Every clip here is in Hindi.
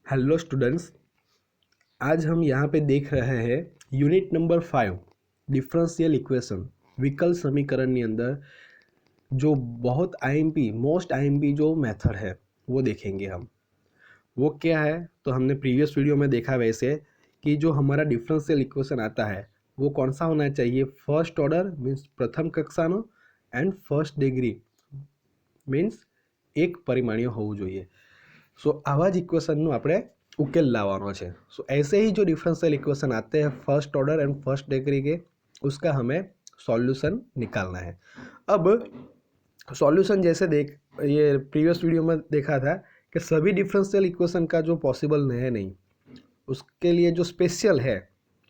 हेलो स्टूडेंट्स, आज हम यहाँ पे देख रहे हैं यूनिट नंबर 5 डिफरेंशियल इक्वेशन विकल समीकरणની અંદર जो बहुत आईएमपी मोस्ट आईएमपी जो मेथड है वो देखेंगे हम। वो क्या है तो हमने प्रीवियस वीडियो में देखा वैसे कि जो हमारा डिफरेंशियल इक्वेशन आता है वो कौन सा होना चाहिए, फर्स्ट ऑर्डर मीन्स प्रथम कक्षाનો एंड फर्स्ट डिग्री मीन्स एक परिमाણીય હોવું જોઈએ। सो आवा ज इक्वेशनનું આપણે उकेल लावानो है। सो ऐसे ही जो डिफरेंशियल इक्वेशन आते हैं first order and first degree के, उसका हमें सॉल्यूशन निकालना है। अब सॉल्यूशन जैसे ये प्रीवियस वीडियो में देखा था कि सभी डिफरेंशियल इक्वेशन का जो पॉसिबल है नहीं, उसके लिए जो स्पेशल है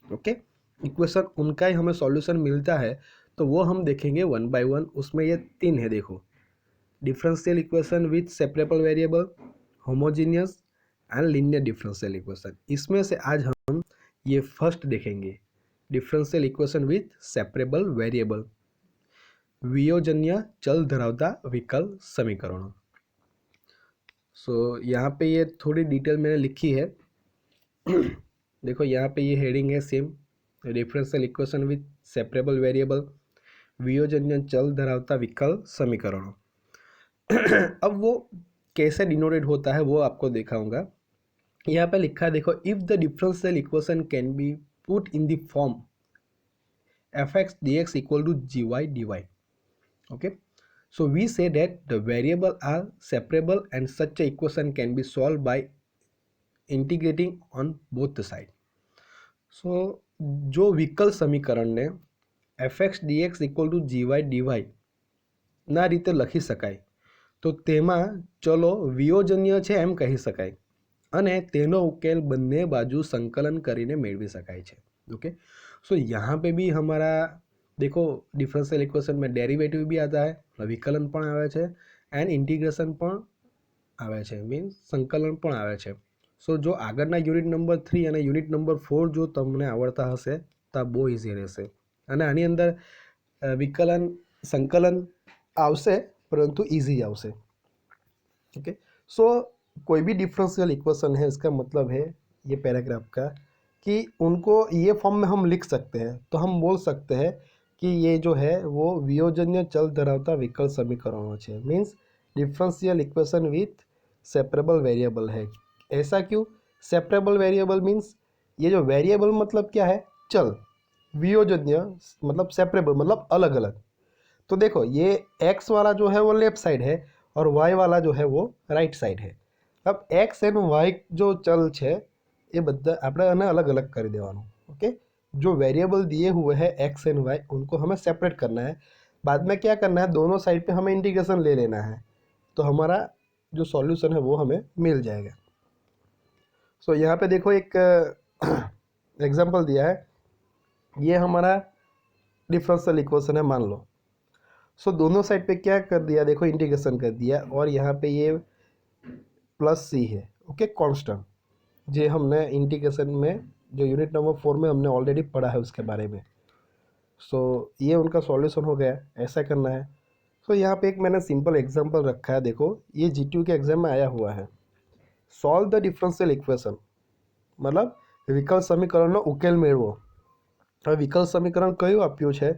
ओके इक्वेशन, उनका ही हमें सॉल्यूशन मिलता है। तो वो हम देखेंगे वन बाय वन। उसमें ये 3 है, देखो, differential equation with separable variable, homogeneous and linear differential equation. इसमें से आज हम ये फर्स्ट देखेंगे, differential equation with separable variable, वियोजनीय चल धरावता विकल समीकरणों। सो यहाँ पे ये थोड़ी डिटेल मैंने लिखी है। देखो यहाँ पे ये हेडिंग है same, differential equation with separable variable, वियोजनीय चल धरावता विकल समीकरणों। अब वो कैसे डिनोटेड होता है वो आपको दिखाऊंगा। यहाँ पे लिखा है, देखो, if the differential equation can be put in the form F X D X equal to G Y D Y. Okay, so we say that the variable are separable and such a equation can be solved by integrating on both the side. so जो विकल समीकरण ने F X D X equal to G Y D Y ना रीते लखी शकाय तो तेमा चलो वियोजनीय है एम कही शकाय अने तेनो उकेल बंने बाजू संकलन करीने मेळवी शकाय छे। ओके, सो यहाँ पे भी हमारा देखो डिफरेंशियल इक्वेशन में डेरिवेटिव भी आता है, विकलन पण आवे छे एंड इंटीग्रेशन पण आवे छे, मीन्स संकलन पण आवे छे। सो जो आगळना यूनिट नंबर 3 અને यूनिट नंबर 4 जो तमने आवड़ता हशे तो बहु इजी रहेशे। અને આની અંદર विकलन संकलन आवशे परंतु इजी आवशे। ओके, सो कोई भी डिफरेंशियल इक्वेशन है, इसका मतलब है ये पैराग्राफ का कि उनको ये फॉर्म में हम लिख सकते हैं। तो हम बोल सकते हैं कि ये जो है वो वियोजनीय चल धरावता विकल समीकरणों है, means differential equation with separable variable है। ऐसा क्यों? सेपरेबल वेरिएबल मीन्स ये जो वेरिएबल मतलब क्या है, चल, वियोजनीय मतलब सेपरेबल मतलब अलग अलग। तो देखो ये एक्स वाला जो है वो लेफ्ट साइड है और वाई वाला जो है वो राइट साइड है। अब एक्स एंड वाई जो चल है ये बदा આપણે अलग अलग कर देवानुं। ओके, जो वेरिएबल दिए हुए हैं एक्स एंड वाई उनको हमें सेपरेट करना है। बाद में क्या करना है, दोनों साइड पे हमें इंटीग्रेशन ले लेना है, तो हमारा जो सॉल्यूशन है वो हमें मिल जाएगा। सो यहाँ पे देखो एक एग्जांपल दिया है, ये हमारा डिफरेंशियल इक्वेशन है मान लो। सो दोनों साइड पे क्या कर दिया, देखो इंटीग्रेशन कर दिया और यहाँ पे ये प्लस सी है। ओके, कांस्टेंट जो हमने इंटीग्रेशन में जो यूनिट नंबर 4 में हमने ऑलरेडी पढ़ा है उसके बारे में। सो ये उनका सॉल्यूशन हो गया, ऐसा करना है। सो यहाँ पे एक मैंने सिंपल एग्जांपल रखा है, देखो ये जीटीयू के एग्जाम में आया हुआ है। सॉल्व द डिफरेंशियल इक्वेशन मतलब विकल समीकरणનો ઉકેલ મેળવો। હવે વિકલ સમીકરણ કયું આપ્યું છે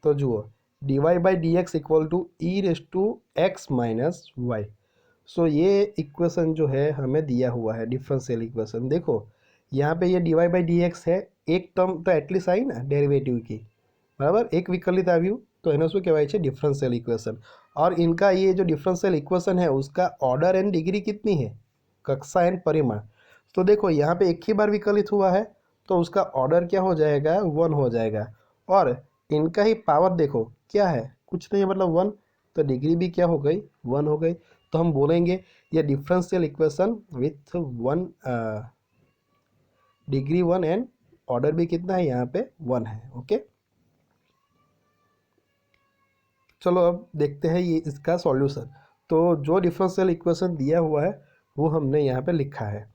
તો જુઓ, dy by dx equal to E raise to X minus Y. So ये इक्वेशन जो है हमें दिया हुआ है डिफरेंशियल इक्वेशन। देखो यहाँ पे ये dy by dx है, एक टर्म तो एटलीस्ट आई ना डेरिवेटिव की, बराबर, एक विकलित आव्यू, तो एने शू कहेवाय छे डिफरेंशियल इक्वेशन। और इनका ये जो डिफरेंशियल इक्वेशन है उसका ऑर्डर एंड डिग्री कितनी है, कक्षा एंड परिमाण। तो देखो यहाँ पे एक ही बार विकलित हुआ है तो उसका ऑर्डर क्या हो जाएगा, 1 हो जाएगा। और इनका ही पावर देखो क्या है, कुछ नहीं, मतलब 1, तो डिग्री भी क्या हो गई, 1 हो गई। तो हम बोलेंगे ये differential equation with 1 degree 1 and order भी कितना है, यहाँ पे 1 है। ओके, चलो अब देखते हैं ये इसका सॉल्यूशन। तो जो डिफरेंशियल इक्वेशन दिया हुआ है वो हमने यहाँ पे लिखा है।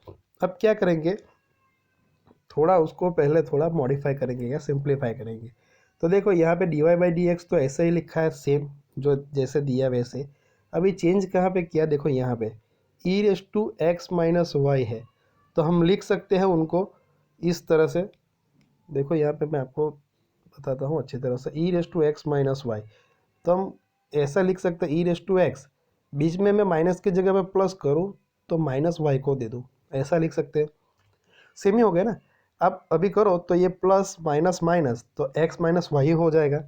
अब क्या करेंगे, थोड़ा उसको पहले थोड़ा मॉडिफाई करेंगे या सिंप्लीफाई करेंगे। तो देखो यहाँ पे D Y by D X तो ऐसे ही लिखा है सेम, जो जैसे दिया वैसे। अभी चेंज कहाँ पे किया, देखो यहाँ पे E raise to X minus Y है, तो हम लिख सकते हैं उनको इस तरह से। देखो यहाँ पे मैं आपको बताता हूँ अच्छी तरह से, E raise to X minus Y. तो हम ऐसा लिख सकते हैं ई रेस टू एक्स, बीच में मैं माइनस की जगह पे प्लस करूँ तो माइनस वाई को दे दूँ, ऐसा लिख सकते हैं। सेम ही हो गया ना। अब अभी करो तो ये प्लस माइनस माइनस तो एक्स माइनस वाई हो जाएगा,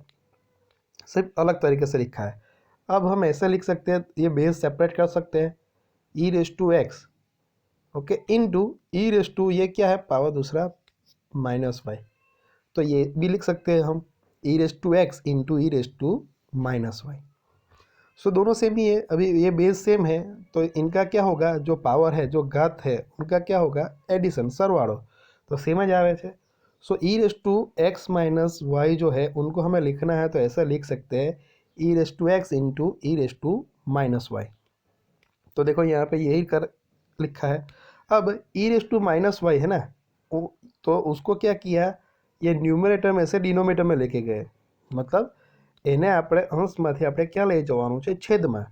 सिर्फ अलग तरीके से लिखा है। अब हम ऐसे लिख सकते हैं, ये बेस सेपरेट कर सकते हैं, E raise to X okay into E raise to, ये क्या है पावर दूसरा माइनस वाई, तो ये भी लिख सकते हैं हम E raise to X into E raise to minus Y. So दोनों सेम ही है, अभी ये बेस सेम है तो इनका क्या होगा, जो पावर है जो घात है उनका क्या होगा एडिशन सरवाड़ो, तो सेम જ આવે છે। So E raise to X minus Y जो है उनको हमें लिखना है तो ऐसा लिख सकते हैं E raise to X into E raise to minus Y. तो देखो यहाँ पे यही कर लिखा है। अब E raise to minus Y है ना, तो उसको क्या किया, ये न्यूमरेटर में से डिनोमिनेटर में लेके गए, मतलब એને આપણે અંશમાંથી આપણે ક્યાં લઈ જવાનું છે છેદમાં,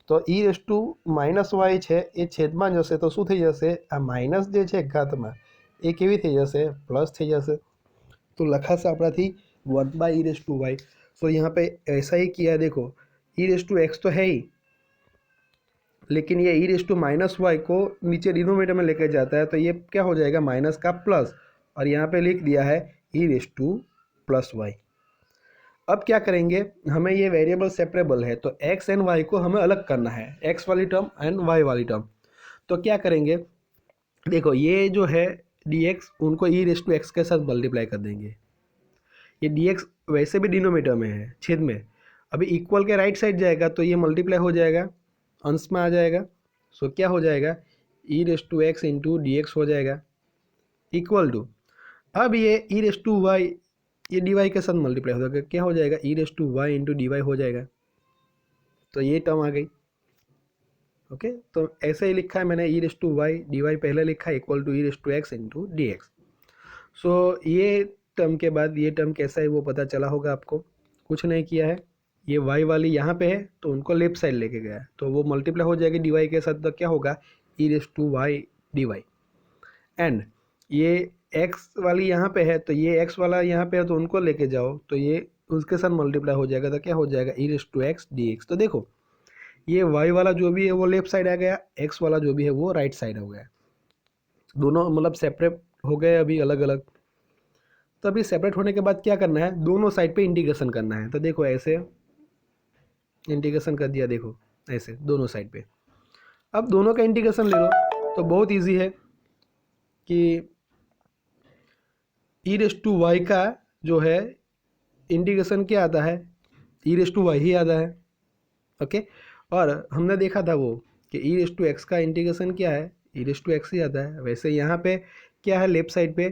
તો e raise to minus Y છે એ છેદમાં જશે તો શું થઈ જશે, આ માઇનસ જે છે ઘાતમાં એ કેવી થઈ જશે પ્લસ થઈ જશે, तो लखाશે આપણાથી 1 by E raise to Y. So यहाँ पे ऐसा ही किया, देखो ई रेस टू एक्स तो है ही, लेकिन ये E raise to minus Y को नीचे डिनोमिनेटर में लेकर जाता है तो ये क्या हो जाएगा माइनस का प्लस, और यहाँ पे लिख दिया है ई रेस टू प्लस वाई। अब क्या करेंगे, हमें ये वेरिएबल सेपरेबल है तो x एंड y को हमें अलग करना है, x वाली टर्म एंड y वाली टर्म। तो क्या करेंगे, देखो ये जो है dx उनको ई रेस टू एक्स के साथ मल्टीप्लाई कर देंगे, ये dx वैसे भी डिनोमिनेटर में है छेद में, अभी इक्वल के राइट साइड जाएगा तो ये मल्टीप्लाई हो जाएगा अंश में आ जाएगा। सो क्या हो जाएगा E raise to X into D X हो जाएगा इक्वल टू, अब ये ई रेस टू वाई ये डी वाई के साथ मल्टीप्लाई हो जाएगा, क्या हो जाएगा E raise to Y into D Y हो जाएगा, तो ये टर्म आ गई ओके। तो ऐसे ही लिखा है मैंने E raise to Y D Y पहले लिखा है equal to E raise to X into D X. So ये टर्म के बाद ये टर्म कैसा है वो पता चला होगा आपको, कुछ नहीं किया है, ये वाई वाली यहाँ पे है तो उनको लेफ्ट साइड लेके गया है तो वो मल्टीप्लाई हो जाएगी डी वाई के साथ, तो क्या होगा E raise to Y D Y, and ये एक्स वाली यहाँ पे है तो ये एक्स वाला यहाँ पे है तो उनको लेके जाओ तो ये उसके साथ मल्टीप्लाई हो जाएगा, तो क्या हो जाएगा E raise to X D X. तो देखो ये वाई वाला जो भी है वो लेफ्ट साइड आ गया, एक्स वाला जो भी है वो राइट साइड हो गया, दोनों मतलब सेपरेट हो गए अभी अलग अलग। तो अभी सेपरेट होने के बाद क्या करना है, दोनों साइड पे इंटीग्रेशन करना है, तो देखो ऐसे इंटीग्रेशन कर दिया, देखो ऐसे दोनों साइड पे। अब दोनों का इंटीग्रेशन ले लो तो बहुत ईजी है कि ई रेस टू वाई का जो है इंटीग्रेशन क्या आता है, ई रेस टू वाई ही आता है ओके। और हमने देखा था वो कि ई रेस टू एक्स का इंटीग्रेशन क्या है, ई रेस टू एक्स ही आता है। वैसे यहाँ पे क्या है, लेफ्ट साइड पे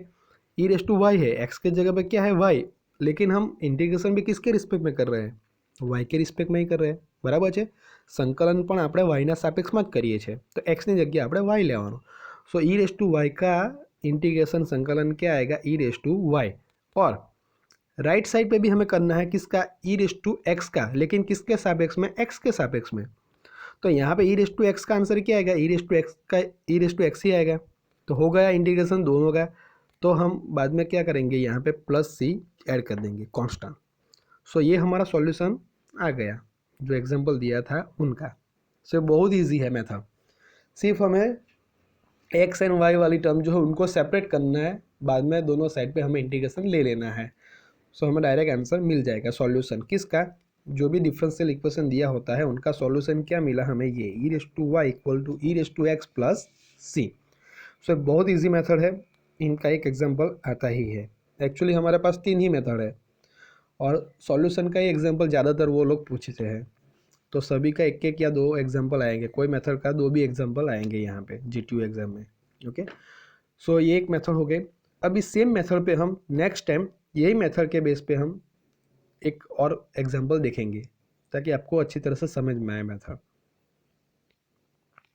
ई रेस टू वाई है, एक्स के जगह पे क्या है वाई, लेकिन हम इंटीग्रेशन भी किसके रिस्पेक्ट में कर रहे हैं, वाई के रिस्पेक्ट में ही कर रहे हैं, बराबर है। संकलन पण આપણે વાયના સાપેક્ષમાં જ કરીએ છીએ તો एक्सની જગ્યાએ આપણે વાય લેવાનો। सो ई रेस टू वाई का इंटीग्रेशन संकलन क्या आएगा ई रेस टू वाई, और राइट साइड पे भी हमें करना है किसका ई रेस टू एक्स का, लेकिन किसके सापेक्ष में एक्स के सापेक्ष में। तो यहाँ पे ई रेस टू एक्स का आंसर क्या आएगा, ई रेस टू एक्स का ई रेस टू एक्स ही आएगा। तो हो गया इंटीग्रेशन दोनों का। तो हम बाद में क्या करेंगे, यहाँ पे प्लस सी ऐड कर देंगे कांस्टेंट। सो ये हमारा सॉल्यूशन आ गया जो एग्जांपल दिया था उनका। सो बहुत इजी है मेथड, सिर्फ हमें एक्स एंड वाई वाली टर्म जो है उनको सेपरेट करना है, बाद में दोनों साइड पे हमें इंटीग्रेशन ले लेना है। सो हमें डायरेक्ट आंसर मिल जाएगा सॉल्यूशन किसका, जो भी डिफरेंशियल इक्वेशन दिया होता है उनका सॉल्यूशन क्या मिला हमें, ये E raise to Y equal to E raise to X plus C. So बहुत इजी मेथड है, इनका एक एग्जांपल आता ही है। एक्चुअली हमारे पास 3 ही मेथड है और सॉल्यूशन का ही एग्जांपल ज़्यादातर वो लोग पूछते हैं, तो सभी का एक एक या 2 एग्जांपल आएंगे, कोई मेथड का 2 भी एग्जांपल आएंगे यहाँ पे जीटीयू एग्जाम में ओके। सो ये एक मेथड हो गए। अब इस सेम मेथड पे हम नेक्स्ट टाइम यही मेथड के बेस पे हम एक और एग्जांपल देखेंगे ताकि आपको अच्छी तरह से समझ में आए मेथड।